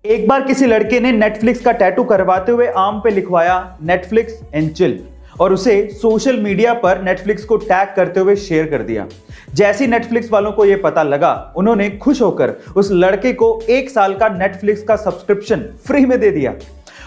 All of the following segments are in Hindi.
एक बार किसी लड़के ने नेटफ्लिक्स का टैटू करवाते हुए आर्म पे लिखवाया नेटफ्लिक्स एंड चिल और उसे सोशल मीडिया पर नेटफ्लिक्स को टैग करते हुए शेयर कर दिया। जैसे नेटफ्लिक्स वालों को यह पता लगा, उन्होंने खुश होकर उस लड़के को 1 साल का नेटफ्लिक्स का सब्सक्रिप्शन फ्री में दे दिया।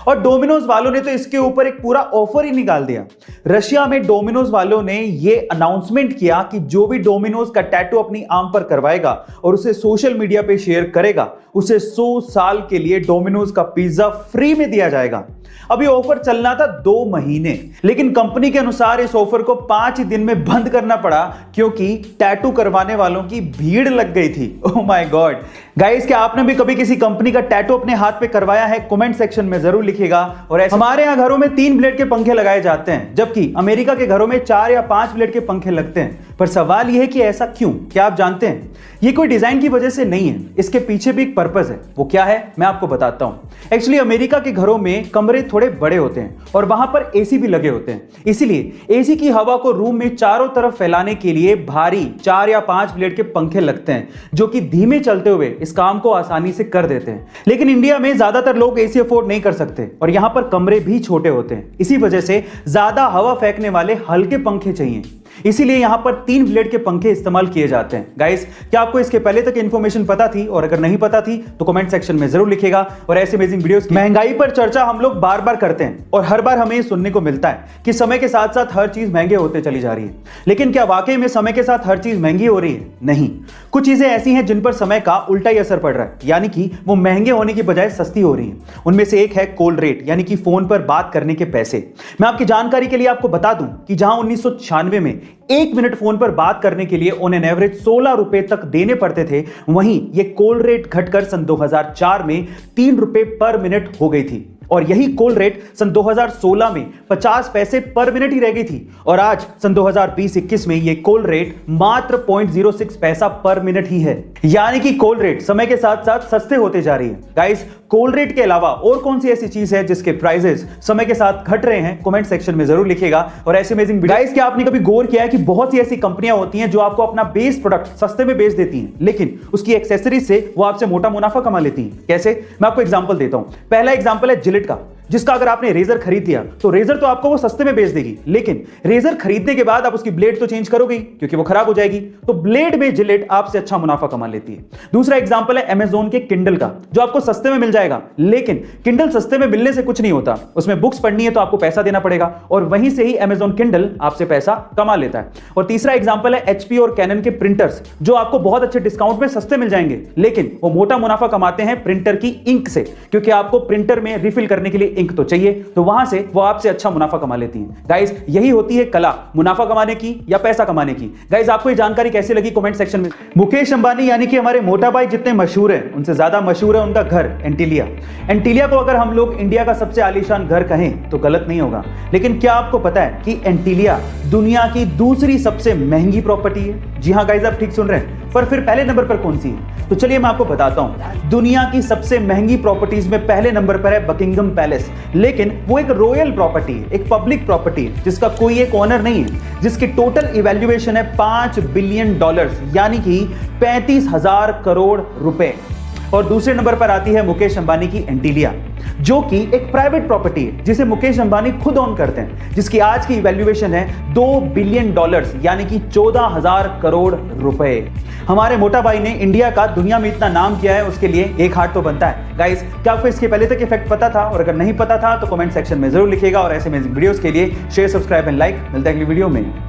और डोमिनोज वालों ने तो इसके ऊपर एक पूरा ऑफर ही निकाल दिया। रशिया में डोमिनोज वालों ने यह अनाउंसमेंट किया कि जो भी डोमिनोज का टैटू अपनी आर्म पर करवाएगा और उसे सोशल मीडिया पे शेयर करेगा, उसे 100 साल के लिए डोमिनोज का पिज्जा फ्री में दिया जाएगा। अब ये ऑफर चलना था 2 महीने, लेकिन कंपनी के अनुसार इस ऑफर को 5 ही दिन में बंद करना पड़ा क्योंकि टैटू करवाने वालों की भीड़ लग गई थी। ओह माय गॉड गाइस, क्या आपने भी कभी किसी कंपनी का टैटू अपने हाथ पे करवाया है? कमेंट सेक्शन में जरूर लिखिएगा। और हमारे यहाँ घरों में 3 ब्लेड के पंखे लगाए जाते हैं, जबकि अमेरिका के घरों में 4 या 5 ब्लेड के पंखे लगते हैं। पर सवाल यह है कि ऐसा क्यों? क्या आप जानते हैं? ये कोई डिजाइन की वजह से नहीं है, इसके पीछे भी एक पर्पस है। वो क्या है, मैं आपको बताता हूं। एक्चुअली अमेरिका के घरों में कमरे थोड़े बड़े होते हैं और वहां पर एसी भी लगे होते हैं, इसीलिए एसी की हवा को रूम में चारों तरफ फैलाने के लिए भारी 4 या 5 ब्लेड के पंखे लगते हैं, जो कि धीमे चलते हुए इस काम को आसानी से कर देते हैं। लेकिन इंडिया में ज्यादातर लोग एसी अफोर्ड नहीं कर सकते और यहां पर कमरे भी छोटे होते हैं, इसी वजह से ज्यादा हवा फेंकने वाले हल्के पंखे चाहिए। इसीलिए यहां पर 3 ब्लेड के पंखे इस्तेमाल किए जाते हैं। गाइस, क्या आपको इसके पहले तक इंफॉर्मेशन पता थी? और अगर नहीं पता थी तो कमेंट सेक्शन में जरूर लिखिएगा। और ऐसे अमेजिंग वीडियोस, महंगाई पर चर्चा हम लोग बार बार करते हैं और हर बार हमें सुनने को मिलता है कि समय के साथ साथ हर चीज महंगे होते चली जा रही है। लेकिन क्या वाकई में समय के साथ हर चीज महंगी हो रही है? नहीं, कुछ चीजें ऐसी हैं जिन पर समय का उल्टा ही असर पड़ रहा है, यानी कि वो महंगे होने की बजाय सस्ती हो रही है। उनमें से एक है कॉल रेट, यानी कि फोन पर बात करने के पैसे। मैं आपकी जानकारी के लिए आपको बता दूं कि जहां 1996 में 1 मिनट फोन पर बात करने के लिए ऑन एन एवरेज 16 रुपए तक देने पड़ते थे, वहीं ये कॉल रेट घटकर सन 2004 में 3 रुपए पर मिनट हो गई थी। और यही कॉल रेट सन 2016 में 50 पैसे पर मिनट ही रह गई थी। और आज सन 2020-21 में ये कॉल रेट मात्र 0.06 पैसा पर मिनट ही है, यानी कि कॉल रेट समय के साथ साथ सस्ते होते जा रही है। गाइस, कॉल रेट के अलावा और कौन सी ऐसी चीज है जिसके प्राइसेस समय के साथ घट रहे हैं? कमेंट सेक्शन में जरूर लिखिएगा। और ऐसे अमेजिंग वीडियो, गाइस, क्या आपने कभी गौर किया है कि बहुत सी ऐसी कंपनियां होती हैं जो आपको अपना बेस प्रोडक्ट सस्ते में बेच देती हैं, लेकिन उसकी एक्सेसरीज से वो आपसे मोटा मुनाफा कमा लेती हैं? कैसे? मैं आपको एग्जांपल देता हूं। पहला एग्जांपल है जिलेट का, जिसका अगर आपने रेजर खरीद लिया तो रेजर तो आपको वो सस्ते में बेच देगी, लेकिन रेजर खरीदने के बाद आप उसकी ब्लेड तो चेंज करोगे क्योंकि वो खराब हो जाएगी, तो ब्लेड में जिलेट आपसे अच्छा मुनाफा कमा लेती है। दूसरा एग्जांपल है अमेज़न के किंडल का, जो आपको सस्ते में मिल जाएगा, लेकिन किंडल सस्ते में मिलने से कुछ नहीं होता, उसमें बुक्स पढ़नी है तो आपको पैसा देना पड़ेगा और वहीं से ही अमेज़न किंडल आपसे पैसा कमा लेता है। और तीसरा एग्जांपल है एचपी और कैनन के प्रिंटर्स, जो आपको बहुत अच्छे डिस्काउंट में सस्ते मिल जाएंगे, लेकिन वो मोटा मुनाफा कमाते हैं प्रिंटर की इंक से, क्योंकि आपको प्रिंटर में रिफिल करने के लिए इंक तो चाहिए, तो वहां से वो आपसे अच्छा मुनाफा कमा लेती हैं। गाइस, यही होती है कला, मुनाफा कमाने की या पैसा कमाने की। गाइस, आपको ये जानकारी कैसी लगी? कमेंट सेक्शन में। मुकेश अंबानी यानी कि हमारे मोटा भाई जितने मशहूर हैं, उनसे ज्यादा मशहूर है उनका घर एंटीलिया। एंटीलिया को अगर हम लोग इंडिया का सबसे आलीशान घर कहें तो गलत नहीं होगा, लेकिन क्या आपको पता है कि एंटीलिया दुनिया की दूसरी सबसे महंगी प्रॉपर्टी है? जी हां गाइस, आप ठीक सुन रहे हैं। पर फिर पहले नंबर पर कौन सी है? तो चलिए मैं आपको बताता हूं। दुनिया की सबसे महंगी प्रॉपर्टीज में पहले नंबर पर है बकिंगम पैलेस, लेकिन वो एक रॉयल प्रॉपर्टी है, एक पब्लिक प्रॉपर्टी है, जिसका कोई एक ओनर नहीं है, जिसकी टोटल इवैल्यूएशन है $5 बिलियन, यानी कि 35,000 करोड़ रुपए। और दूसरे नंबर पर आती है मुकेश अंबानी की एंटीलिया, जो कि एक प्राइवेट प्रॉपर्टी है जिसे मुकेश अंबानी खुद ओन करते हैं, जिसकी आज की इवैल्यूएशन है $2 बिलियन, यानी कि 14,000 करोड़ रुपए। हमारे मोटा भाई ने इंडिया का दुनिया में इतना नाम किया है, उसके लिए एक हार्ट तो बनता है। गाइस, क्या आपको इसके पहले तक इफेक्ट पता था? और अगर नहीं पता था तो कमेंट सेक्शन में जरूर लिखिएगा। और ऐसे अमेजिंग वीडियोस के लिए शेयर, सब्सक्राइब एंड लाइक। मिलते हैं अगली वीडियो में।